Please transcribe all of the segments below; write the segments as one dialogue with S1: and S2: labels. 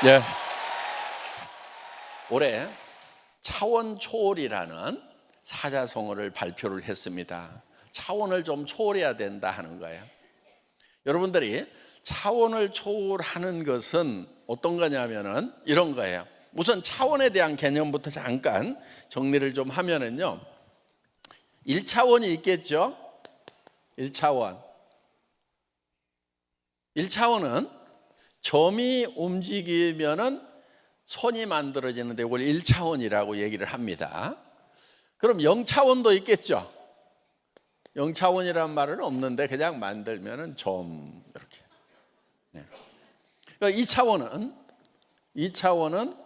S1: 네. 올해 차원 초월이라는 사자성어를 발표를 했습니다. 차원을 좀 초월해야 된다 하는 거예요. 여러분들이 차원을 초월하는 것은 어떤 거냐면은 이런 거예요. 우선 차원에 대한 개념부터 잠깐 정리를 좀 하면은요, 1차원이 있겠죠. 1차원. 1차원은 점이 움직이면은 선이 만들어지는데 이걸 1차원이라고 얘기를 합니다. 그럼 0차원도 있겠죠. 0차원이란 말은 없는데 그냥 만들면은 점 이렇게. 그러니까 2차원은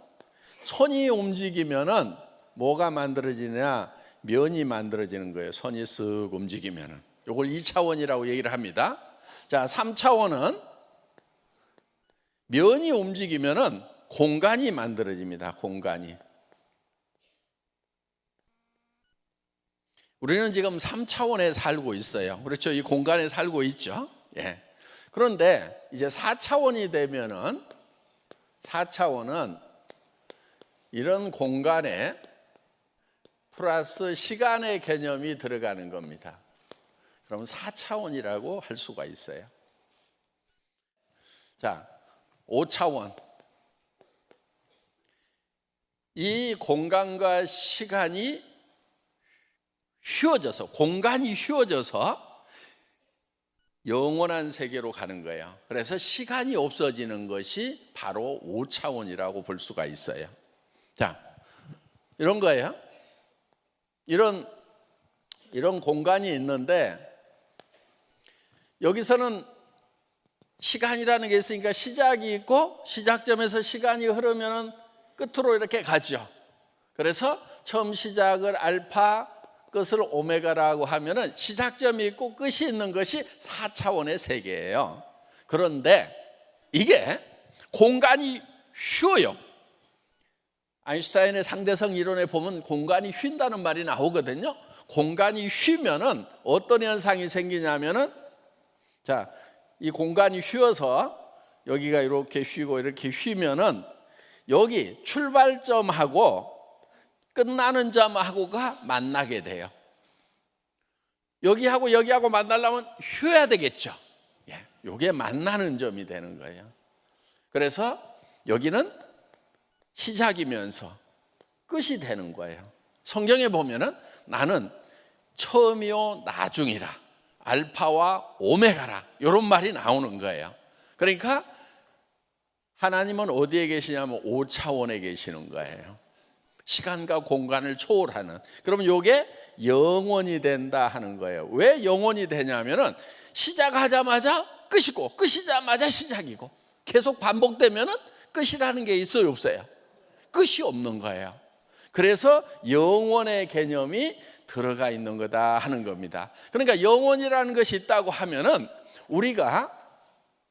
S1: 선이 움직이면은 뭐가 만들어지냐? 면이 만들어지는 거예요. 선이 쓱 움직이면은. 이걸 2차원이라고 얘기를 합니다. 자, 3차원은 면이 움직이면은 공간이 만들어집니다. 공간이. 우리는 지금 3차원에 살고 있어요. 그렇죠? 이 공간에 살고 있죠. 예. 그런데 이제 4차원이 되면은 4차원은 이런 공간에 플러스 시간의 개념이 들어가는 겁니다. 그럼 4차원이라고 할 수가 있어요. 자, 5차원. 이 공간과 시간이 휘어져서, 공간이 휘어져서 영원한 세계로 가는 거예요. 그래서 시간이 없어지는 것이 바로 5차원이라고 볼 수가 있어요. 자, 이런 거예요. 이런 공간이 있는데 여기서는 시간이라는 게 있으니까 시작이 있고 시작점에서 시간이 흐르면 끝으로 이렇게 가죠. 그래서 처음 시작을 알파, 끝을 오메가라고 하면은 시작점이 있고 끝이 있는 것이 4차원의 세계예요. 그런데 이게 공간이 휘어요. 아인슈타인의 상대성 이론에 보면 공간이 휜다는 말이 나오거든요. 공간이 휘면은 어떤 현상이 생기냐면은, 자, 이 공간이 휘어서 여기가 이렇게 휘고 이렇게 휘면은 여기 출발점하고 끝나는 점하고가 만나게 돼요. 여기하고 여기하고 만나려면 휘어야 되겠죠. 예, 이게 만나는 점이 되는 거예요. 그래서 여기는 시작이면서 끝이 되는 거예요. 성경에 보면은 나는 처음이요 나중이라, 알파와 오메가라, 이런 말이 나오는 거예요. 그러니까 하나님은 어디에 계시냐면 5차원에 계시는 거예요. 시간과 공간을 초월하는. 그러면 이게 영원이 된다 하는 거예요. 왜 영원이 되냐면은 시작하자마자 끝이고 끝이자마자 시작이고 계속 반복되면은 끝이라는 게 있어요, 없어요? 끝이 없는 거예요. 그래서 영원의 개념이 들어가 있는 거다 하는 겁니다. 그러니까 영원이라는 것이 있다고 하면은 우리가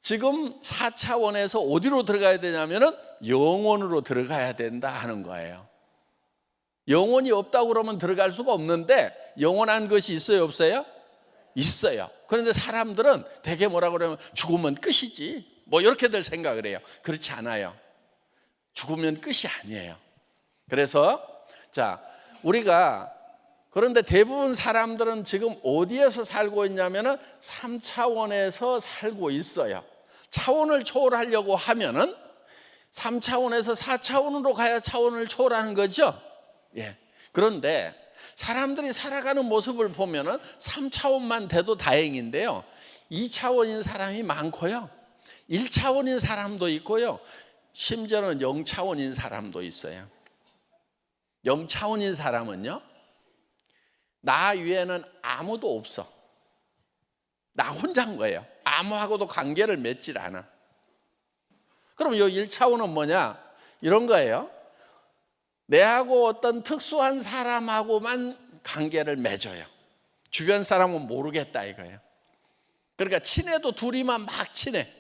S1: 지금 4차원에서 어디로 들어가야 되냐면은 영원으로 들어가야 된다 하는 거예요. 영혼이 없다고 그러면 들어갈 수가 없는데 영원한 것이 있어요, 없어요? 있어요. 그런데 사람들은 대개 뭐라고 그러면 죽으면 끝이지, 뭐 이렇게들 생각을 해요. 그렇지 않아요. 죽으면 끝이 아니에요. 그래서 자, 우리가 그런데 대부분 사람들은 지금 어디에서 살고 있냐면은 3차원에서 살고 있어요. 차원을 초월하려고 하면은 3차원에서 4차원으로 가야 차원을 초월하는 거죠. 예. 그런데 사람들이 살아가는 모습을 보면은 3차원만 돼도 다행인데요, 2차원인 사람이 많고요, 1차원인 사람도 있고요, 심지어는 0차원인 사람도 있어요. 0차원인 사람은요, 나 위에는 아무도 없어. 나 혼자인 거예요. 아무하고도 관계를 맺질 않아. 그럼 이 1차원은 뭐냐? 이런 거예요. 내하고 어떤 특수한 사람하고만 관계를 맺어요. 주변 사람은 모르겠다 이거예요. 그러니까 친해도 둘이만 막 친해.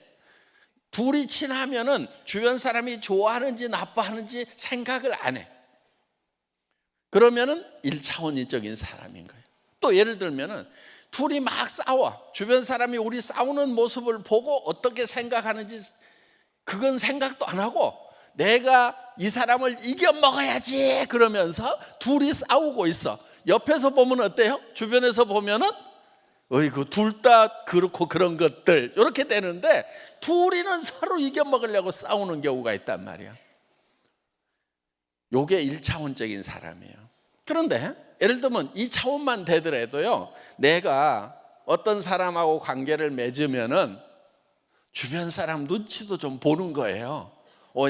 S1: 둘이 친하면은 주변 사람이 좋아하는지 나빠하는지 생각을 안 해. 그러면은 1차원적인 사람인 거예요. 또 예를 들면은 둘이 막 싸워. 주변 사람이 우리 싸우는 모습을 보고 어떻게 생각하는지 그건 생각도 안 하고 내가 이 사람을 이겨 먹어야지 그러면서 둘이 싸우고 있어. 옆에서 보면 어때요? 주변에서 보면은 어이구 둘 다 그렇고 그런 것들 이렇게 되는데 둘이는 서로 이겨 먹으려고 싸우는 경우가 있단 말이야. 요게 1차원적인 사람이에요. 그런데 예를 들면 2차원만 되더라도요, 내가 어떤 사람하고 관계를 맺으면은 주변 사람 눈치도 좀 보는 거예요.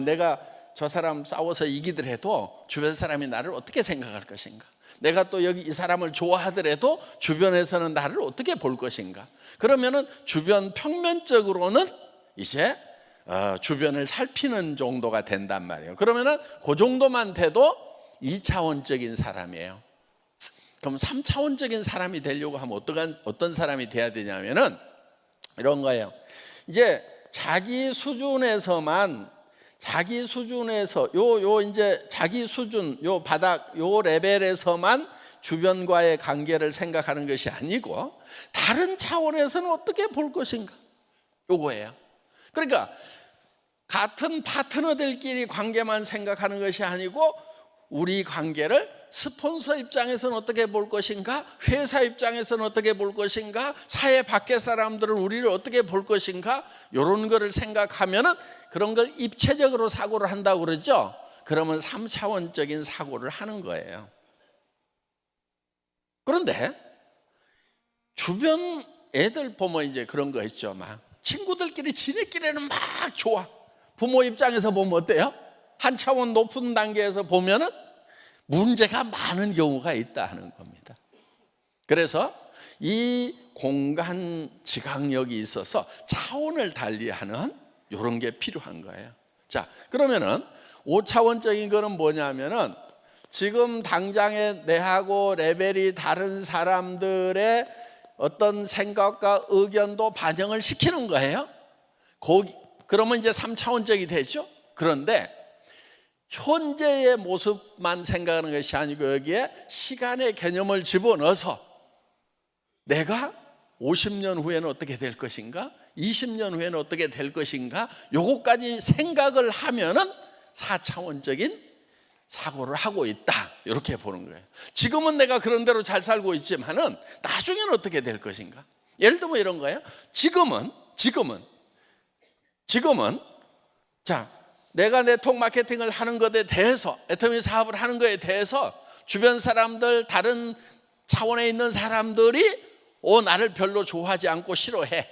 S1: 내가 저 사람 싸워서 이기더라도 주변 사람이 나를 어떻게 생각할 것인가, 내가 또 여기 이 사람을 좋아하더라도 주변에서는 나를 어떻게 볼 것인가. 그러면은 주변 평면적으로는 이제 주변을 살피는 정도가 된단 말이에요. 그러면은 그 정도만 돼도 2차원적인 사람이에요. 그럼 3차원적인 사람이 되려고 하면 어떤 사람이 돼야 되냐면은 이런 거예요. 이제 자기 수준에서 이제 자기 수준, 요 바닥, 요 레벨에서만 주변과의 관계를 생각하는 것이 아니고 다른 차원에서는 어떻게 볼 것인가, 요거예요. 그러니까 같은 파트너들끼리 관계만 생각하는 것이 아니고 우리 관계를 스폰서 입장에서는 어떻게 볼 것인가, 회사 입장에서는 어떻게 볼 것인가, 사회 밖의 사람들은 우리를 어떻게 볼 것인가, 이런 거를 생각하면은 그런 걸 입체적으로 사고를 한다고 그러죠. 그러면 3차원적인 사고를 하는 거예요. 그런데 주변 애들 보면 이제 그런 거 있죠. 막 친구들끼리 지네끼리는 막 좋아. 부모 입장에서 보면 어때요? 한 차원 높은 단계에서 보면은 문제가 많은 경우가 있다 하는 겁니다. 그래서 이 공간 지각력이 있어서 차원을 달리하는 이런 게 필요한 거예요. 자, 그러면은 5차원적인 거는 뭐냐면은 지금 당장에 내하고 레벨이 다른 사람들의 어떤 생각과 의견도 반영을 시키는 거예요. 그러면 이제 3차원적이 되죠. 그런데 현재의 모습만 생각하는 것이 아니고 여기에 시간의 개념을 집어넣어서 내가 50년 후에는 어떻게 될 것인가, 20년 후에는 어떻게 될 것인가, 요거까지 생각을 하면은 4차원적인 사고를 하고 있다, 이렇게 보는 거예요. 지금은 내가 그런 대로 잘 살고 있지만은 나중에는 어떻게 될 것인가. 예를 들면 이런 거예요. 지금은 자, 내가 네트워크 마케팅을 하는 것에 대해서, 애터미 사업을 하는 것에 대해서 주변 사람들, 다른 차원에 있는 사람들이 나를 별로 좋아하지 않고 싫어해.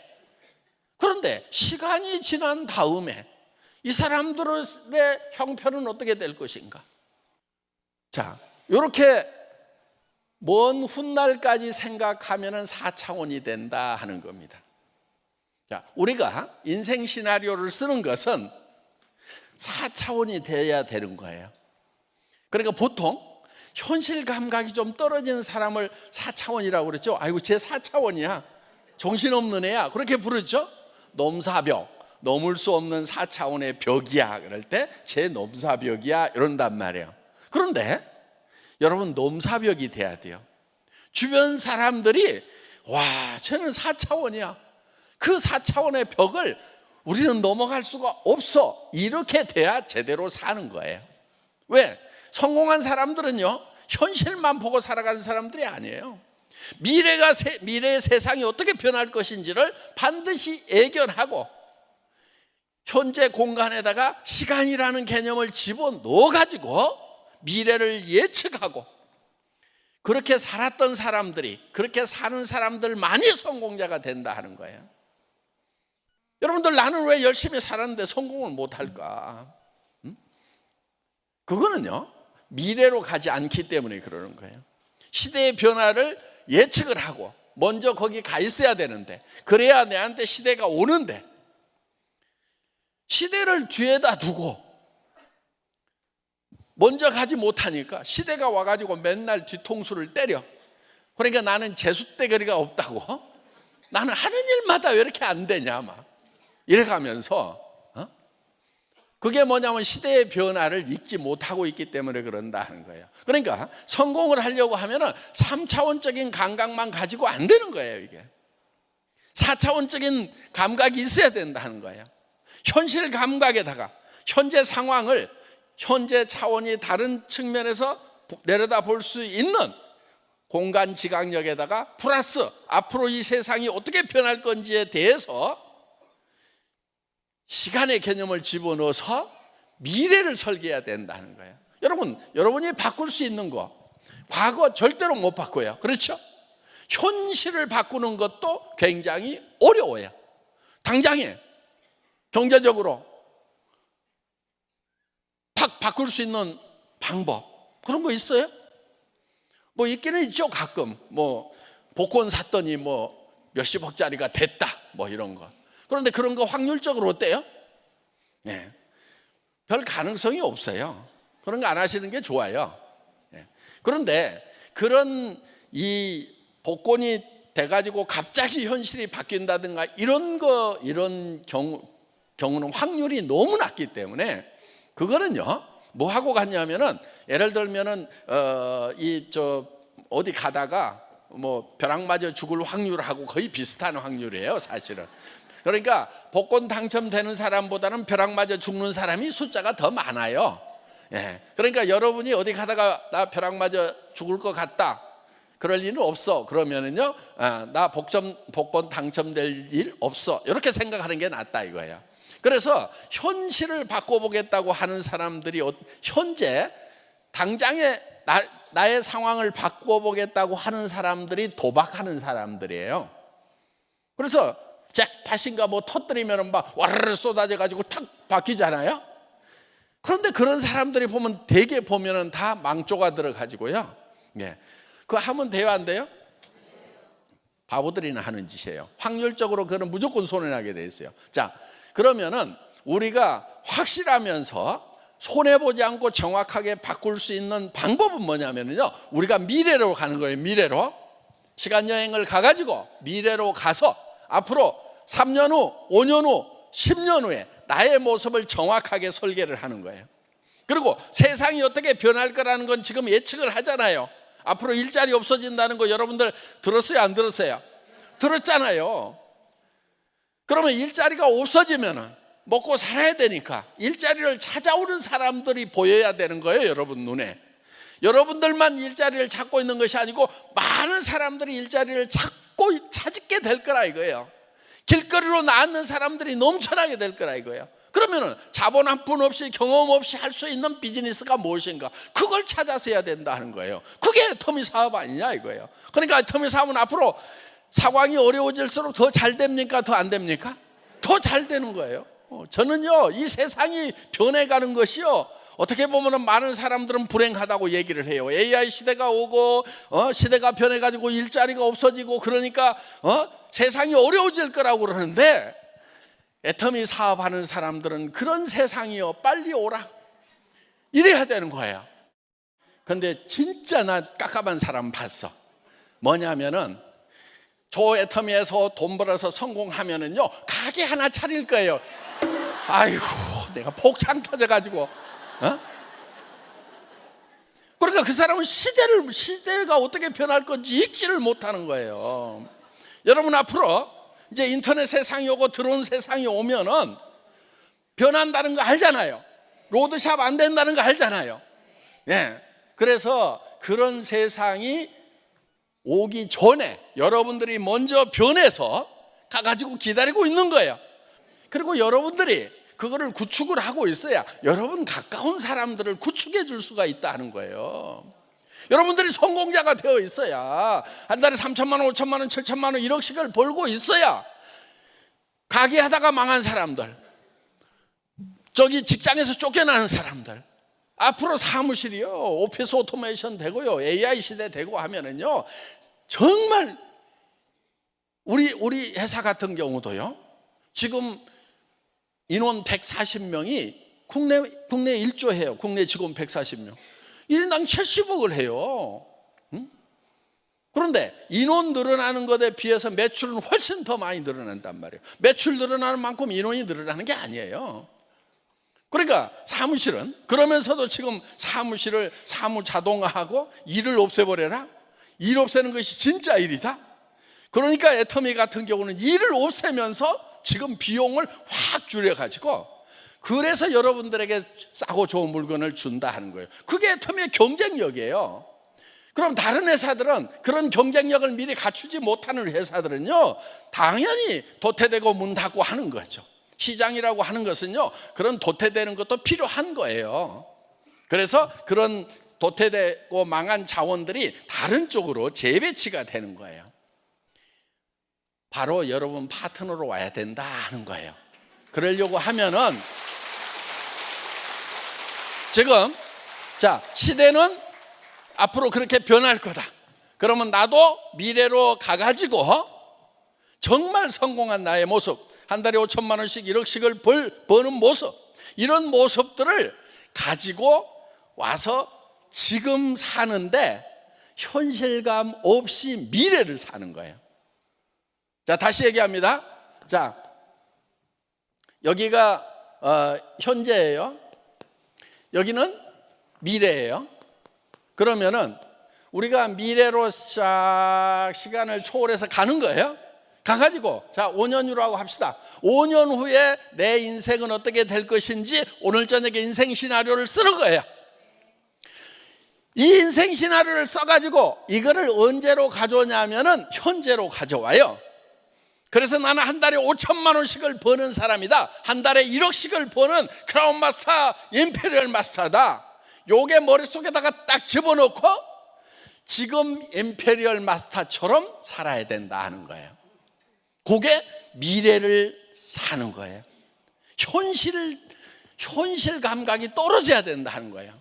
S1: 그런데 시간이 지난 다음에 이 사람들의 형편은 어떻게 될 것인가. 자, 이렇게 먼 훗날까지 생각하면 4차원이 된다 하는 겁니다. 자, 우리가 인생 시나리오를 쓰는 것은 4차원이 돼야 되는 거예요. 그러니까 보통 현실 감각이 좀 떨어지는 사람을 4차원이라고 그랬죠. 아이고 쟤 4차원이야, 정신없는 애야, 그렇게 부르죠. 넘사벽, 넘을 수 없는 4차원의 벽이야, 그럴 때 쟤 넘사벽이야 이런단 말이에요. 그런데 여러분, 넘사벽이 돼야 돼요. 주변 사람들이 와, 쟤는 4차원이야, 그 4차원의 벽을 우리는 넘어갈 수가 없어, 이렇게 돼야 제대로 사는 거예요. 왜? 성공한 사람들은요, 현실만 보고 살아가는 사람들이 아니에요. 미래의 세상이 어떻게 변할 것인지를 반드시 예견하고 현재 공간에다가 시간이라는 개념을 집어넣어가지고 미래를 예측하고 그렇게 살았던 사람들이, 그렇게 사는 사람들만이 성공자가 된다 하는 거예요. 여러분들, 나는 왜 열심히 살았는데 성공을 못할까? 그거는요, 미래로 가지 않기 때문에 그러는 거예요. 시대의 변화를 예측을 하고 먼저 거기 가 있어야 되는데, 그래야 내한테 시대가 오는데 시대를 뒤에다 두고 먼저 가지 못하니까 시대가 와가지고 맨날 뒤통수를 때려. 그러니까 나는 재수대거리가 없다고, 나는 하는 일마다 왜 이렇게 안 되냐 막 이래가면서, 그게 뭐냐면 시대의 변화를 읽지 못하고 있기 때문에 그런다 하는 거예요. 그러니까 성공을 하려고 하면은 3차원적인 감각만 가지고 안 되는 거예요. 이게 4차원적인 감각이 있어야 된다 하는 거예요. 현실 감각에다가 현재 상황을 현재 차원이 다른 측면에서 내려다 볼 수 있는 공간 지각력에다가 플러스 앞으로 이 세상이 어떻게 변할 건지에 대해서 시간의 개념을 집어넣어서 미래를 설계해야 된다는 거예요. 여러분이 바꿀 수 있는 거 과거 절대로 못 바꿔요. 그렇죠? 현실을 바꾸는 것도 굉장히 어려워요. 당장에 경제적으로 바꿀 수 있는 방법 그런 거 있어요? 뭐 있기는 있죠. 가끔 뭐 복권 샀더니 뭐 몇십억짜리가 됐다 뭐 이런 거. 그런데 그런 거 확률적으로 어때요? 네. 별 가능성이 없어요. 그런 거 안 하시는 게 좋아요. 네. 그런데 그런 이 복권이 돼가지고 갑자기 현실이 바뀐다든가 이런 경우는 확률이 너무 낮기 때문에 그거는요 뭐 하고 갔냐면은 예를 들면은 어디 가다가 뭐 벼락 맞아 죽을 확률하고 거의 비슷한 확률이에요 사실은. 그러니까 복권 당첨되는 사람보다는 벼락 맞아 죽는 사람이 숫자가 더 많아요. 예. 그러니까 여러분이 어디 가다가 나 벼락 맞아 죽을 것 같다 그럴 일은 없어 그러면은요 나 복권 당첨될 일 없어 이렇게 생각하는 게 낫다 이거예요. 그래서 현실을 바꿔보겠다고 하는 사람들이 현재 당장의 나의 상황을 바꿔보겠다고 하는 사람들이 도박하는 사람들이에요. 그래서 잭팟인가 뭐 터뜨리면 막 와르르 쏟아져 가지고 탁 바뀌잖아요. 그런데 그런 사람들이 보면 대개 보면은 다 망조가 들어가지고요. 예. 그거 하면 돼요 안 돼요? 바보들이나 하는 짓이에요. 확률적으로 그거는 무조건 손해나게 돼 있어요. 자, 그러면은 우리가 확실하면서 손해보지 않고 정확하게 바꿀 수 있는 방법은 뭐냐면요 우리가 미래로 가는 거예요. 미래로 시간여행을 가가지고 미래로 가서 앞으로 3년 후, 5년 후, 10년 후에 나의 모습을 정확하게 설계를 하는 거예요. 그리고 세상이 어떻게 변할 거라는 건 지금 예측을 하잖아요. 앞으로 일자리 없어진다는 거 여러분들 들었어요 안 들었어요? 들었잖아요. 그러면 일자리가 없어지면 먹고 살아야 되니까 일자리를 찾아오는 사람들이 보여야 되는 거예요. 여러분 눈에 여러분들만 일자리를 찾고 있는 것이 아니고 많은 사람들이 일자리를 찾게 될 거라 이거예요. 길거리로 나앉는 사람들이 넘쳐나게 될 거라 이거예요. 그러면은 자본 한 푼 없이 경험 없이 할 수 있는 비즈니스가 무엇인가 그걸 찾아서 해야 된다는 거예요. 그게 애터미 사업 아니냐 이거예요. 그러니까 애터미 사업은 앞으로 상황이 어려워질수록 더 잘 됩니까? 더 안 됩니까? 더 잘 되는 거예요. 저는요 이 세상이 변해가는 것이요 어떻게 보면 많은 사람들은 불행하다고 얘기를 해요. AI 시대가 오고 시대가 변해가지고 일자리가 없어지고 그러니까 세상이 어려워질 거라고 그러는데 애터미 사업하는 사람들은 그런 세상이요 빨리 오라 이래야 되는 거예요. 근데 진짜 나 깝깝한 사람 봤어. 뭐냐면은 저 애터미에서 돈 벌어서 성공하면은요 가게 하나 차릴 거예요. 아이고 내가 폭창 터져가지고 그러니까 그 사람은 시대가 어떻게 변할 건지 읽지를 못하는 거예요. 여러분 앞으로 이제 인터넷 세상이 오고 드론 세상이 오면은 변한다는 거 알잖아요. 로드샵 안 된다는 거 알잖아요. 예. 그래서 그런 세상이 오기 전에 여러분들이 먼저 변해서 가가지고 기다리고 있는 거예요. 그리고 여러분들이 그거를 구축을 하고 있어야 여러분 가까운 사람들을 구축해 줄 수가 있다는 거예요. 여러분들이 성공자가 되어 있어야 한 달에 3천만 원, 5천만 원, 7천만 원, 1억씩을 벌고 있어야 가게 하다가 망한 사람들, 저기 직장에서 쫓겨나는 사람들 앞으로 사무실이요 오피스 오토메이션 되고요 AI 시대 되고 하면은요 정말 우리 회사 같은 경우도요 지금 인원 140명이 국내 1조 해요. 국내 직원 140명 1인당 70억을 해요. 그런데 인원 늘어나는 것에 비해서 매출은 훨씬 더 많이 늘어난단 말이에요. 매출 늘어나는 만큼 인원이 늘어나는 게 아니에요. 그러니까 사무실은 그러면서도 지금 사무 자동화하고 일을 없애버려라. 일 없애는 것이 진짜 일이다. 그러니까 애터미 같은 경우는 일을 없애면서 지금 비용을 확 줄여가지고 그래서 여러분들에게 싸고 좋은 물건을 준다 하는 거예요. 그게 터미의 경쟁력이에요. 그럼 다른 회사들은, 그런 경쟁력을 미리 갖추지 못하는 회사들은요, 당연히 도태되고 문 닫고 하는 거죠. 시장이라고 하는 것은요, 그런 도태되는 것도 필요한 거예요. 그래서 그런 도태되고 망한 자원들이 다른 쪽으로 재배치가 되는 거예요. 바로 여러분 파트너로 와야 된다 하는 거예요. 그러려고 하면은 지금 시대는 앞으로 그렇게 변할 거다. 그러면 나도 미래로 가가지고 정말 성공한 나의 모습, 한 달에 5천만 원씩 1억씩을 버는 모습, 이런 모습들을 가지고 와서 지금 사는데 현실감 없이 미래를 사는 거예요. 자, 다시 얘기합니다. 자, 여기가 현재예요. 여기는 미래예요. 그러면은 우리가 미래로 싹 시간을 초월해서 가는 거예요. 가가지고 5년 후라고 합시다. 5년 후에 내 인생은 어떻게 될 것인지 오늘 저녁에 인생 시나리오를 쓰는 거예요. 이 인생 시나리오를 써가지고 이거를 언제로 가져오냐면은 현재로 가져와요. 그래서 나는 한 달에 5천만 원씩을 버는 사람이다. 한 달에 1억씩을 버는 크라운 마스터, 임페리얼 마스터다. 요게 머릿속에다가 딱 집어넣고 지금 임페리얼 마스터처럼 살아야 된다 하는 거예요. 그게 미래를 사는 거예요. 현실 감각이 떨어져야 된다 하는 거예요.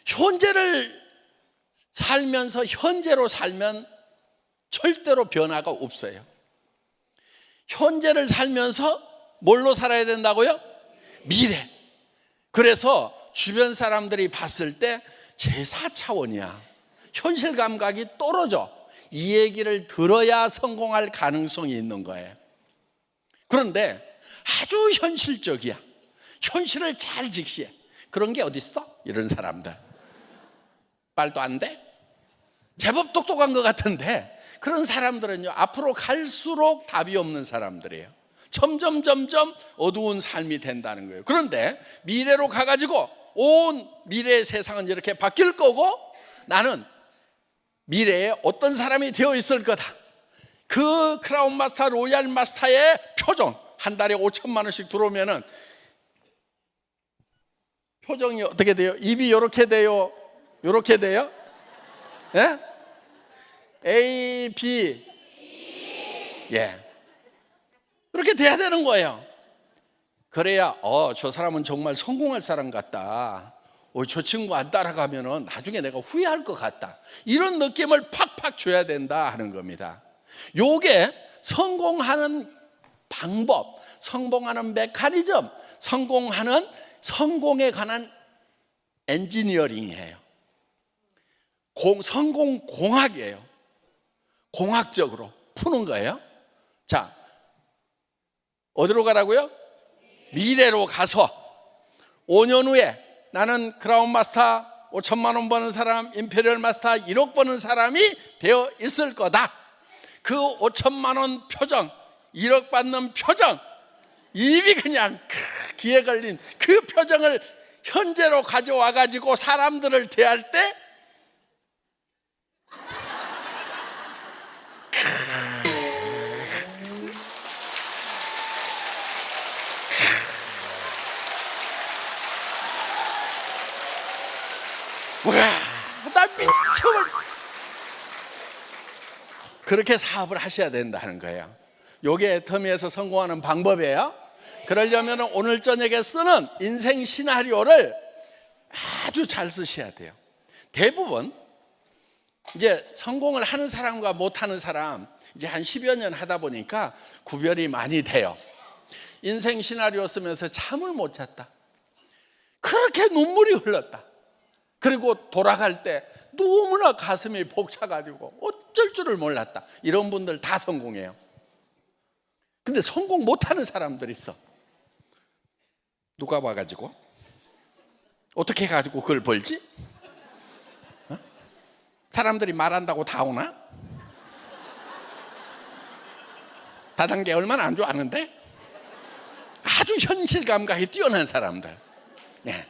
S1: 현재를 살면서 현재로 살면 절대로 변화가 없어요. 현재를 살면서 뭘로 살아야 된다고요? 미래. 그래서 주변 사람들이 봤을 때 제4차원이야. 현실 감각이 떨어져. 이 얘기를 들어야 성공할 가능성이 있는 거예요. 그런데 아주 현실적이야. 현실을 잘 직시해. 그런 게 어디 있어? 이런 사람들. 말도 안 돼? 제법 똑똑한 것 같은데 그런 사람들은요, 앞으로 갈수록 답이 없는 사람들이에요. 점점 어두운 삶이 된다는 거예요. 그런데 미래로 가가지고 온 미래의 세상은 이렇게 바뀔 거고 나는 미래에 어떤 사람이 되어 있을 거다. 그 크라운 마스터, 로얄 마스터의 표정, 한 달에 5천만 원씩 들어오면은 표정이 어떻게 돼요? 입이 이렇게 돼요? 이렇게 돼요? 예? A, B. 예. 그렇게 돼야 되는 거예요. 그래야 저 사람은 정말 성공할 사람 같다. 저 친구 안 따라가면은 나중에 내가 후회할 것 같다. 이런 느낌을 팍팍 줘야 된다 하는 겁니다. 요게 성공하는 방법, 성공하는 메커니즘, 성공에 관한 엔지니어링이에요. 성공 공학이에요. 공학적으로 푸는 거예요. 자, 어디로 가라고요? 미래로 가서 5년 후에 나는 크라운 마스터 5천만 원 버는 사람, 임페리얼 마스터 1억 버는 사람이 되어 있을 거다. 그 5천만 원 표정, 1억 받는 표정, 입이 그냥 귀에 걸린 그 표정을 현재로 가져와 가지고 사람들을 대할 때 와, 날 미쳐버려. 그렇게 사업을 하셔야 된다는 거예요. 요게 터미에서 성공하는 방법이에요. 그러려면 오늘 저녁에 쓰는 인생 시나리오를 아주 잘 쓰셔야 돼요. 대부분 이제 성공을 하는 사람과 못하는 사람 이제 한 10여 년 하다 보니까 구별이 많이 돼요. 인생 시나리오 쓰면서 잠을 못 잤다. 그렇게 눈물이 흘렀다. 그리고 돌아갈 때 너무나 가슴이 벅차가지고 어쩔 줄을 몰랐다. 이런 분들 다 성공해요. 근데 성공 못하는 사람들 있어. 누가 와가지고 어떻게 해가지고 그걸 벌지? 사람들이 말한다고 다 오나? 다단계 얼마나 안 좋아하는데? 아주 현실 감각이 뛰어난 사람들. 예.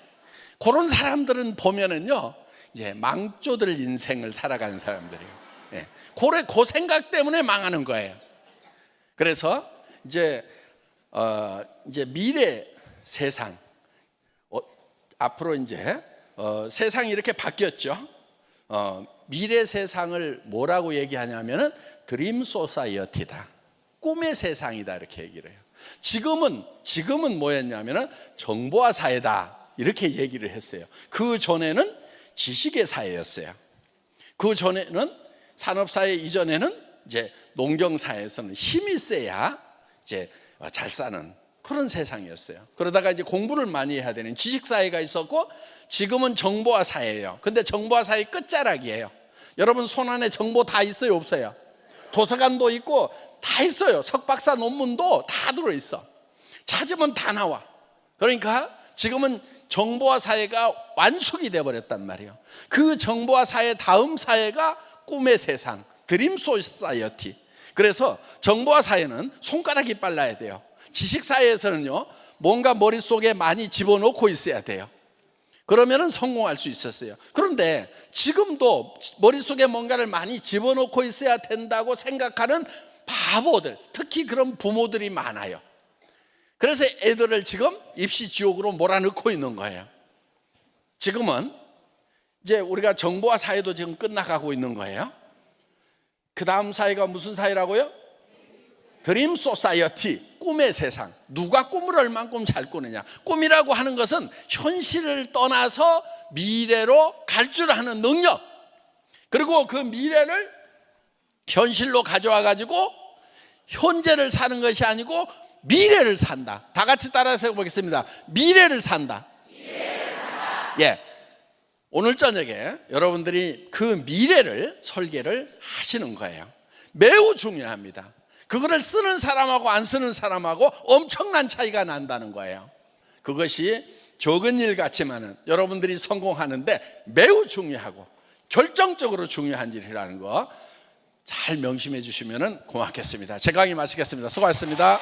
S1: 그런 사람들은 보면은요, 이제 망조들 인생을 살아가는 사람들이에요. 예. 그 생각 때문에 망하는 거예요. 그래서 이제 미래 세상, 앞으로 이제 세상이 이렇게 바뀌었죠. 미래 세상을 뭐라고 얘기하냐면은 드림 소사이어티다, 꿈의 세상이다, 이렇게 얘기를 해요. 지금은 뭐였냐면은 정보화 사회다, 이렇게 얘기를 했어요. 그 전에는 지식의 사회였어요. 그 전에는 산업사회 이전에는 이제 농경사회에서는 힘이 세야 이제 잘 사는 그런 세상이었어요. 그러다가 이제 공부를 많이 해야 되는 지식사회가 있었고, 지금은 정보화 사회예요. 근데 정보화 사회 끝자락이에요. 여러분 손 안에 정보 다 있어요, 없어요? 도서관도 있고 다 있어요. 석박사 논문도 다 들어있어. 찾으면 다 나와. 그러니까 지금은 정보화 사회가 완숙이 되어버렸단 말이에요. 그 정보화 사회 다음 사회가 꿈의 세상, 드림 소사이어티. 그래서 정보화 사회는 손가락이 빨라야 돼요. 지식 사회에서는요, 뭔가 머릿속에 많이 집어넣고 있어야 돼요. 그러면은 성공할 수 있었어요. 그런데 지금도 머릿속에 뭔가를 많이 집어넣고 있어야 된다고 생각하는 바보들, 특히 그런 부모들이 많아요. 그래서 애들을 지금 입시 지옥으로 몰아넣고 있는 거예요. 지금은 이제 우리가 정보화 사회도 지금 끝나가고 있는 거예요. 그 다음 사회가 무슨 사회라고요? 드림 소사이어티, 꿈의 세상. 누가 꿈을 얼만큼 잘 꾸느냐. 꿈이라고 하는 것은 현실을 떠나서 미래로 갈 줄 아는 능력, 그리고 그 미래를 현실로 가져와 가지고 현재를 사는 것이 아니고 미래를 산다. 다 같이 따라서 해보겠습니다. 미래를 산다. 예, 오늘 저녁에 여러분들이 그 미래를 설계를 하시는 거예요. 매우 중요합니다. 그거를 쓰는 사람하고 안 쓰는 사람하고 엄청난 차이가 난다는 거예요. 그것이 적은 일 같지만은 여러분들이 성공하는데 매우 중요하고 결정적으로 중요한 일이라는 거 잘 명심해 주시면 고맙겠습니다. 제 강의 마치겠습니다. 수고하셨습니다.